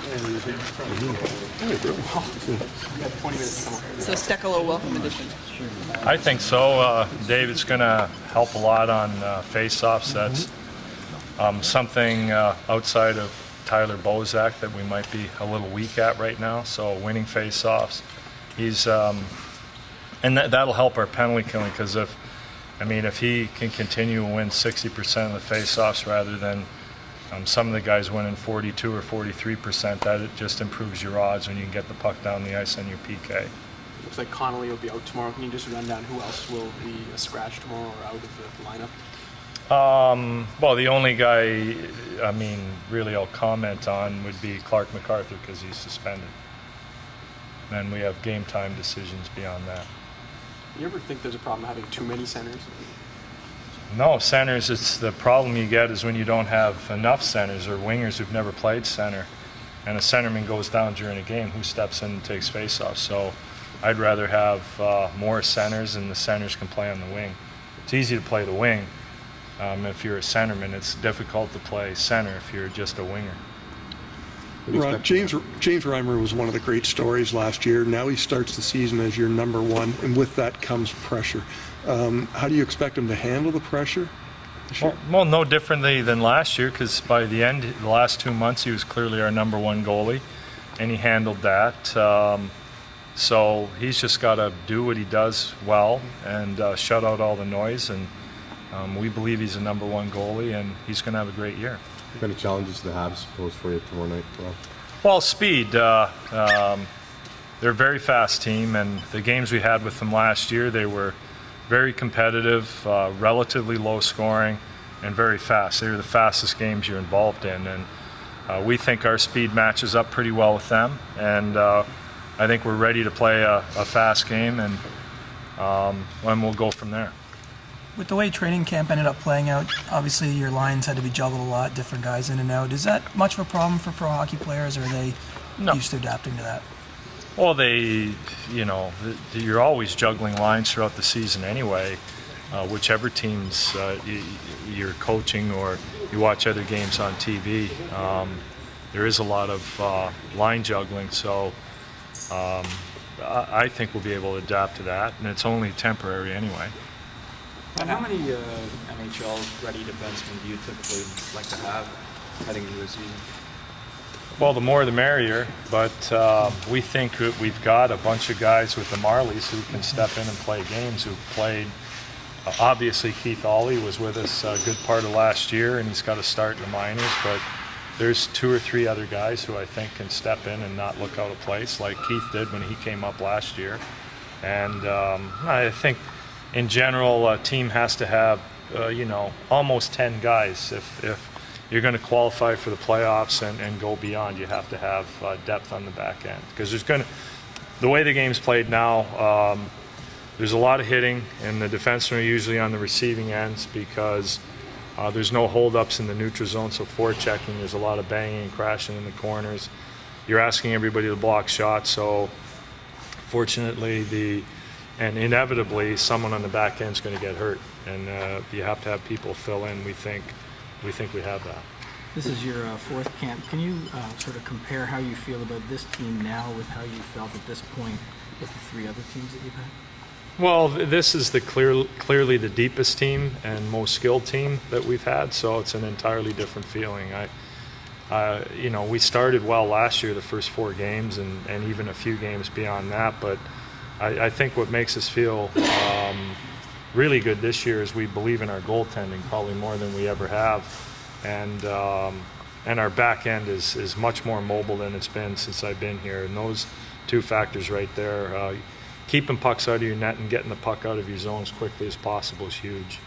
So Steckel a welcome addition. I think so. David's going to help a lot on face-offs. That's something outside of Tyler Bozak that we might be a little weak at right now. So winning face-offs, he's and that'll help our penalty killing, because if he can continue to win 60% of the face-offs rather than some of the guys winning 42 or 43%, that it just improves your odds when you can get the puck down the ice on your PK. Looks like Connolly will be out tomorrow. Can you just run down who else will be a scratch tomorrow or out of the lineup? Well, the only guy, really I'll comment on would be Clark MacArthur, because he's suspended. Then we have game time decisions beyond that. You ever think there's a problem having too many centers? No, centers, it's the problem you get is when you don't have enough centers or wingers who've never played center, and a centerman goes down during a game, who steps in and takes face-off. So I'd rather have more centers, and the centers can play on the wing. It's easy to play the wing. If you're a centerman, it's difficult to play center if you're just a winger. Ron, James Reimer was one of the great stories last year. Now he starts the season as your number one, and with that comes pressure. How do you expect him to handle the pressure this year? Well, no differently than last year, because by the end, the last 2 months, he was clearly our number one goalie, and he handled that. So he's just got to do what he does well and shut out all the noise, and we believe he's a number one goalie, and he's going to have a great year. What kind of challenges do the Habs pose for you tomorrow night? Well, speed. They're a very fast team, and the games we had with them last year, they were very competitive, relatively low scoring, and very fast. They were the fastest games you're involved in, and we think our speed matches up pretty well with them, and I think we're ready to play a fast game, and we'll go from there. With the way training camp ended up playing out, obviously your lines had to be juggled a lot, different guys in and out. Is that much of a problem for pro hockey players, or are they used to adapting to that? Well, you're always juggling lines throughout the season anyway, whichever teams you're coaching or you watch other games on TV. There is a lot of line juggling, so I think we'll be able to adapt to that, and it's only temporary anyway. And how many NHL-ready defensemen do you typically like to have heading into the season? Well, the more the merrier, but we think that we've got a bunch of guys with the Marlies who can step in and play games, who've played. Obviously, Keith Ollie was with us a good part of last year, and he's got to start in the minors, but there's 2 or 3 other guys who I think can step in and not look out of place, like Keith did when he came up last year. And I think in general, a team has to have, almost 10 guys. If you're going to qualify for the playoffs and go beyond, you have to have depth on the back end. Because the way the game's played now, there's a lot of hitting, and the defensemen are usually on the receiving ends because there's no holdups in the neutral zone, so forechecking, there's a lot of banging and crashing in the corners. You're asking everybody to block shots, so fortunately and inevitably, someone on the back end is going to get hurt, and you have to have people fill in. We think we have that. This is your fourth camp. Can you sort of compare how you feel about this team now with how you felt at this point with the 3 other teams that you've had? Well, this is clearly the deepest team and most skilled team that we've had, so it's an entirely different feeling. We started well last year, the first 4 games, and even a few games beyond that, but I think what makes us feel really good this year is we believe in our goaltending probably more than we ever have, and our back end is much more mobile than it's been since I've been here, and those 2 factors right there, keeping pucks out of your net and getting the puck out of your zone as quickly as possible is huge.